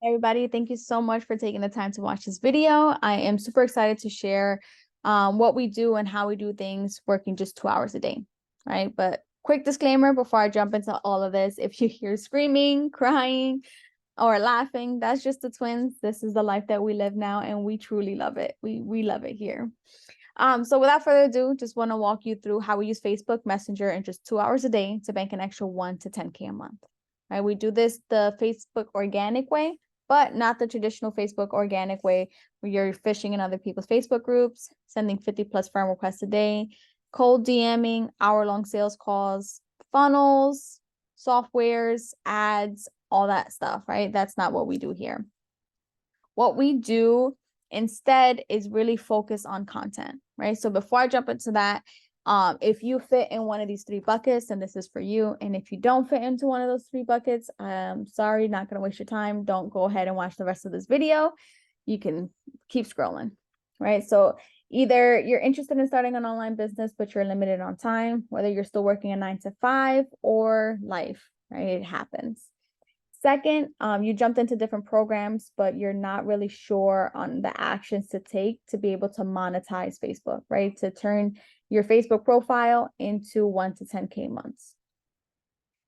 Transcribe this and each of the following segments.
Everybody, thank you so much for taking the time to watch this video. I am super excited to share what we do and how we do things working just 2 hours a day, right? But quick disclaimer before I jump into all of this, if you hear screaming, crying, or laughing, that's just the twins. This is the life that we live now, and we truly love it. We love it here. So without further ado, just want to walk you through how we use Facebook Messenger in just 2 hours a day to bank an extra 1 to 10K a month. Right? We do this the Facebook organic way, but not the traditional Facebook organic way where you're fishing in other people's Facebook groups, sending 50 plus friend requests a day, cold DMing, hour-long sales calls, funnels, softwares, ads, all that stuff, right? That's not what we do here. What we do instead is really focus on content, right? So before I jump into that, if you fit in one of these three buckets, then this is for you. And if you don't fit into one of those three buckets, I'm sorry, not going to waste your time. Don't go ahead and watch the rest of this video. You can keep scrolling, right? So either you're interested in starting an online business, but you're limited on time, whether you're still working a 9 to 5 or life, right? It happens. Second, you jumped into different programs, but you're not really sure on the actions to take to be able to monetize Facebook, right? To turn your Facebook profile into 1 to 10K months.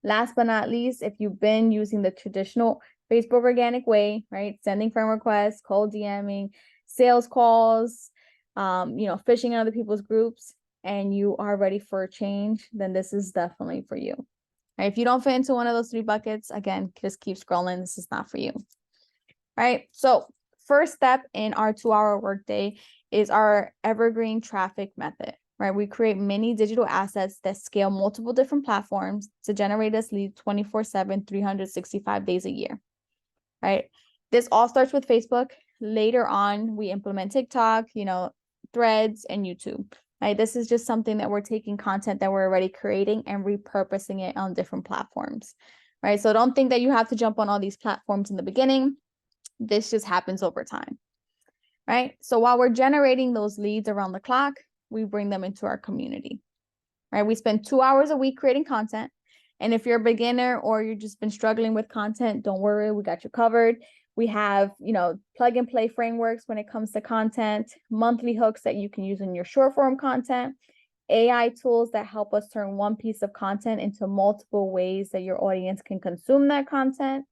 Last but not least, if you've been using the traditional Facebook organic way, right? Sending friend requests, cold DMing, sales calls, fishing in other people's groups, and you are ready for a change, then this is definitely for you. Right? If you don't fit into one of those three buckets, again, just keep scrolling. This is not for you. Right? So first step in our 2-hour workday is our evergreen traffic method. Right? We create many digital assets that scale multiple different platforms to generate us leads 24/7, 365 days a year. Right? This all starts with Facebook. Later on, we implement TikTok, Threads, and YouTube. Right? This is just something that we're taking content that we're already creating and repurposing it on different platforms, right? So don't think that you have to jump on all these platforms in the beginning. This just happens over time, right? So while we're generating those leads around the clock, we bring them into our community, right? We spend 2 hours a week creating content. And if you're a beginner or you've just been struggling with content, don't worry, we got you covered. We have, plug and play frameworks when it comes to content, monthly hooks that you can use in your short form content, AI tools that help us turn one piece of content into multiple ways that your audience can consume that content,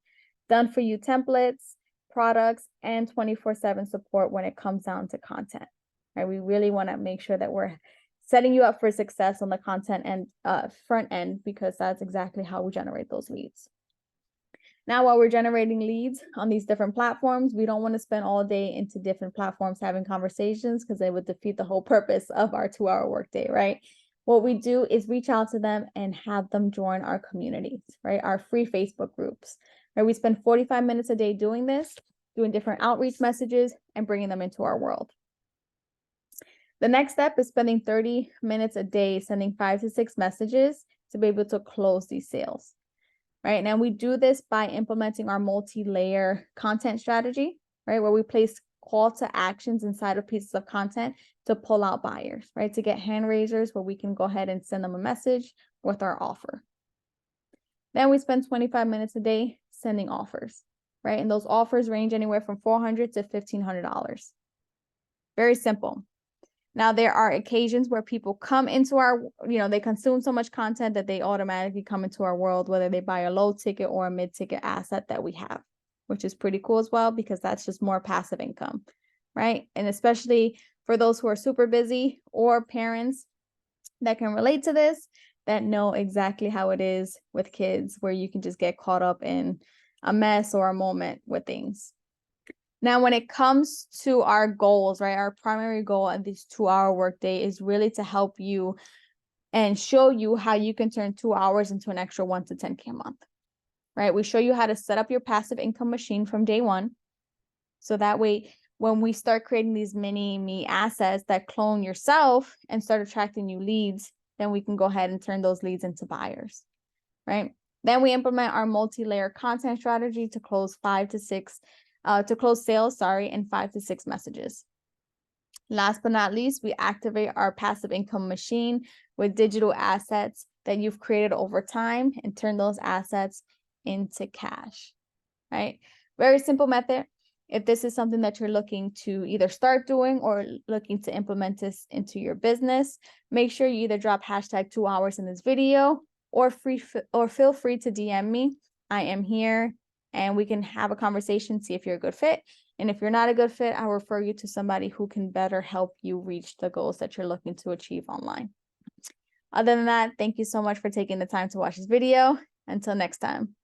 done for you templates, products, and 24/7 support when it comes down to content. Right? We really want to make sure that we're setting you up for success on the content and front end, because that's exactly how we generate those leads. Now, while we're generating leads on these different platforms, we don't want to spend all day into different platforms having conversations, because they would defeat the whole purpose of our 2-hour workday, right? What we do is reach out to them and have them join our communities, right? Our free Facebook groups, right? We spend 45 minutes a day doing this, doing different outreach messages and bringing them into our world. The next step is spending 30 minutes a day sending 5 to 6 messages to be able to close these sales. Right now, we do this by implementing our multi-layer content strategy, right? Where we place call to actions inside of pieces of content to pull out buyers, right? To get hand raisers where we can go ahead and send them a message with our offer. Then we spend 25 minutes a day sending offers, right? And those offers range anywhere from $400 to $1,500. Very simple. Now, there are occasions where people come into our, they consume so much content that they automatically come into our world, whether they buy a low ticket or a mid ticket asset that we have, which is pretty cool as well, because that's just more passive income, right? And especially for those who are super busy or parents that can relate to this, that know exactly how it is with kids, where you can just get caught up in a mess or a moment with things. Now, when it comes to our goals, right, our primary goal at this 2-hour workday is really to help you and show you how you can turn 2 hours into an extra 1 to 10K a month, right? We show you how to set up your passive income machine from day one. So that way, when we start creating these mini me assets that clone yourself and start attracting new leads, then we can go ahead and turn those leads into buyers, right? Then we implement our multi-layer content strategy to close sales, in 5 to 6 messages. Last but not least, we activate our passive income machine with digital assets that you've created over time and turn those assets into cash, right? Very simple method. If this is something that you're looking to either start doing or looking to implement this into your business, make sure you either drop hashtag 2 hours in this video or feel free to DM me. I am here and we can have a conversation, see if you're a good fit. And if you're not a good fit, I'll refer you to somebody who can better help you reach the goals that you're looking to achieve online. Other than that, thank you so much for taking the time to watch this video. Until next time.